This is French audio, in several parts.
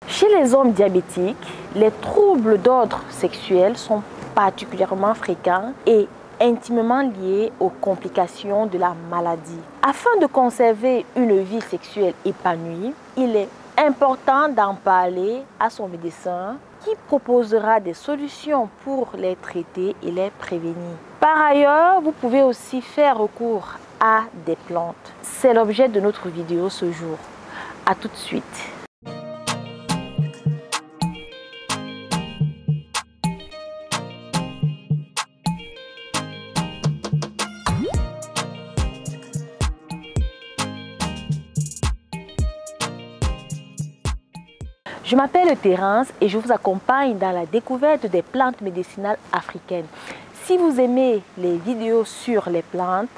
Chez les hommes diabétiques, les troubles d'ordre sexuel sont particulièrement fréquents et intimement liés aux complications de la maladie. Afin de conserver une vie sexuelle épanouie, il est important d'en parler à son médecin qui proposera des solutions pour les traiter et les prévenir. Par ailleurs, vous pouvez aussi faire recours à des plantes. C'est l'objet de notre vidéo ce jour. À tout de suite. Je m'appelle Thérence et je vous accompagne dans la découverte des plantes médicinales africaines. Si vous aimez les vidéos sur les plantes,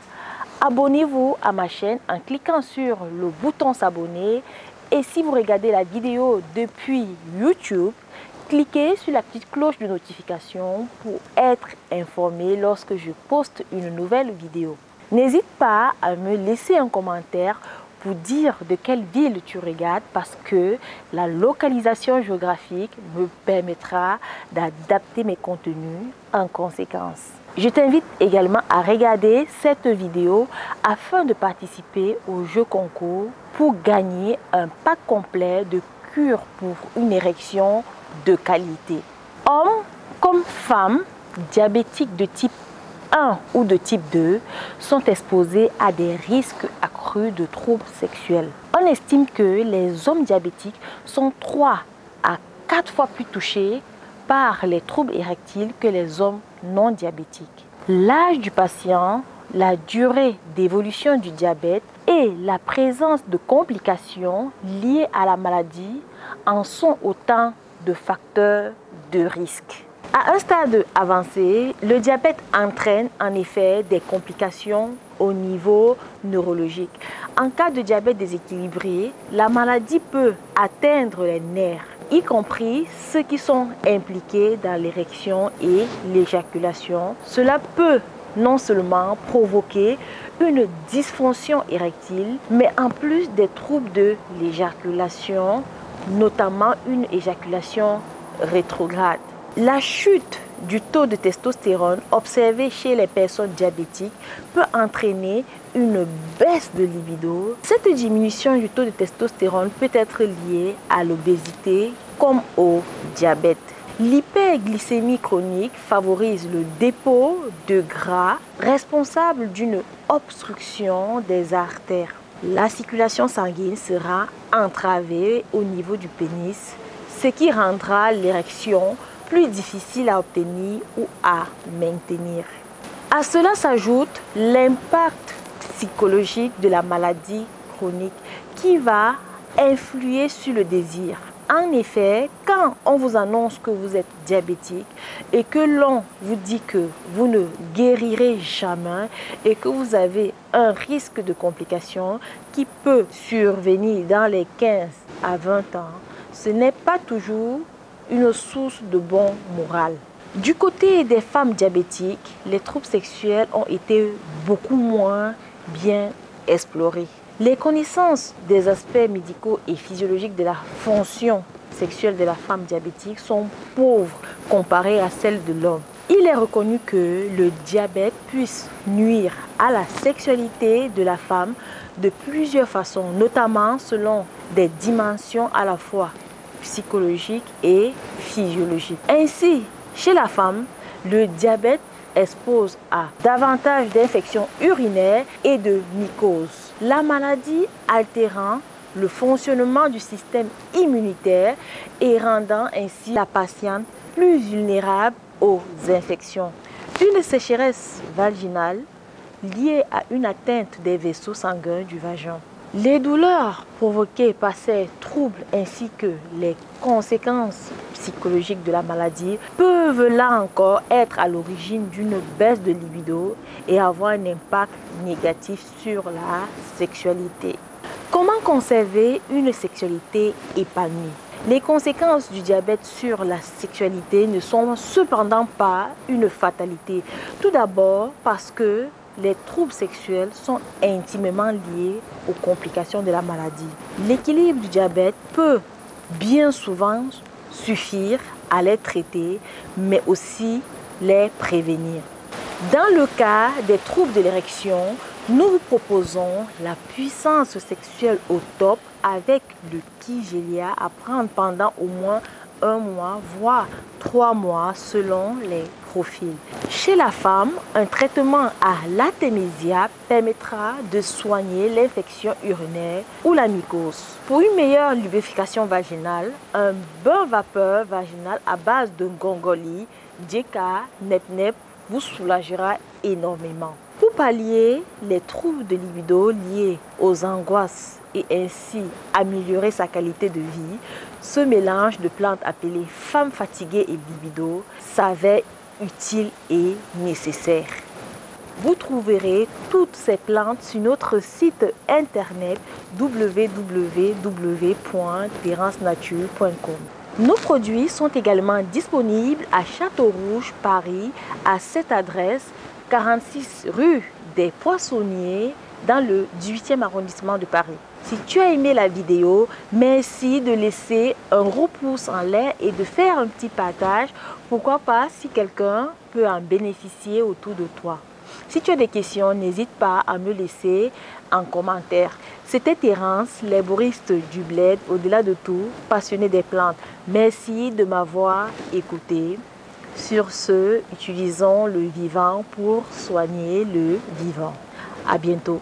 abonnez-vous à ma chaîne en cliquant sur le bouton s'abonner. Et si vous regardez la vidéo depuis YouTube, cliquez sur la petite cloche de notification pour être informé lorsque je poste une nouvelle vidéo. N'hésite pas à me laisser un commentaire pour dire de quelle ville tu regardes parce que la localisation géographique me permettra d'adapter mes contenus en conséquence. Je t'invite également à regarder cette vidéo afin de participer au jeu concours pour gagner un pack complet de cure pour une érection de qualité. Hommes comme femmes diabétiques de type 1 ou de type 2 sont exposés à des risques accrus de troubles sexuels. On estime que les hommes diabétiques sont 3 à 4 fois plus touchés par les troubles érectiles que les hommes non diabétiques. L'âge du patient, la durée d'évolution du diabète et la présence de complications liées à la maladie en sont autant de facteurs de risque. À un stade avancé, le diabète entraîne en effet des complications au niveau neurologique. En cas de diabète déséquilibré, la maladie peut atteindre les nerfs, y compris ceux qui sont impliqués dans l'érection et l'éjaculation. Cela peut non seulement provoquer une dysfonction érectile, mais en plus des troubles de l'éjaculation, notamment une éjaculation rétrograde. La chute du taux de testostérone observée chez les personnes diabétiques peut entraîner une baisse de libido. Cette diminution du taux de testostérone peut être liée à l'obésité comme au diabète. L'hyperglycémie chronique favorise le dépôt de gras responsable d'une obstruction des artères. La circulation sanguine sera entravée au niveau du pénis, ce qui rendra l'érection plus difficile à obtenir ou à maintenir. À cela s'ajoute l'impact psychologique de la maladie chronique qui va influer sur le désir. En effet, quand on vous annonce que vous êtes diabétique et que l'on vous dit que vous ne guérirez jamais et que vous avez un risque de complications qui peut survenir dans les 15 à 20 ans, ce n'est pas toujours une source de bon moral. Du côté des femmes diabétiques, les troubles sexuels ont été beaucoup moins bien explorés. Les connaissances des aspects médicaux et physiologiques de la fonction sexuelle de la femme diabétique sont pauvres comparées à celles de l'homme. Il est reconnu que le diabète puisse nuire à la sexualité de la femme de plusieurs façons, notamment selon des dimensions à la fois psychologique et physiologique. Ainsi, chez la femme, le diabète expose à davantage d'infections urinaires et de mycoses. La maladie altérant le fonctionnement du système immunitaire et rendant ainsi la patiente plus vulnérable aux infections. Une sécheresse vaginale liée à une atteinte des vaisseaux sanguins du vagin. Les douleurs provoquées par ces troubles ainsi que les conséquences psychologiques de la maladie peuvent là encore être à l'origine d'une baisse de libido et avoir un impact négatif sur la sexualité. Comment conserver une sexualité épanouie? Les conséquences du diabète sur la sexualité ne sont cependant pas une fatalité. Tout d'abord parce que les troubles sexuels sont intimement liés aux complications de la maladie. L'équilibre du diabète peut bien souvent suffire à les traiter, mais aussi les prévenir. Dans le cas des troubles de l'érection, nous vous proposons la puissance sexuelle au top avec le Kigelia à prendre pendant au moins 1 mois, voire 3 mois selon les profils. Chez la femme, un traitement à l'artémisia permettra de soigner l'infection urinaire ou la mycose. Pour une meilleure lubrification vaginale, un bain vapeur vaginal à base de gongoli, djeka, nep-nep vous soulagera énormément. Pour pallier les troubles de libido liés aux angoisses et ainsi améliorer sa qualité de vie, ce mélange de plantes appelées femmes fatiguées et libido s'avère utile et nécessaire. Vous trouverez toutes ces plantes sur notre site internet www.terancenature.com. Nos produits sont également disponibles à Château-Rouge, Paris, à cette adresse 46 rue des Poissonniers dans le 18e arrondissement de Paris. Si tu as aimé la vidéo, merci de laisser un gros pouce en l'air et de faire un petit partage. Pourquoi pas si quelqu'un peut en bénéficier autour de toi. Si tu as des questions, n'hésite pas à me laisser en commentaire. C'était Terence, l'herboriste du bled, au-delà de tout, passionné des plantes. Merci de m'avoir écouté. Sur ce, utilisons le vivant pour soigner le vivant. À bientôt.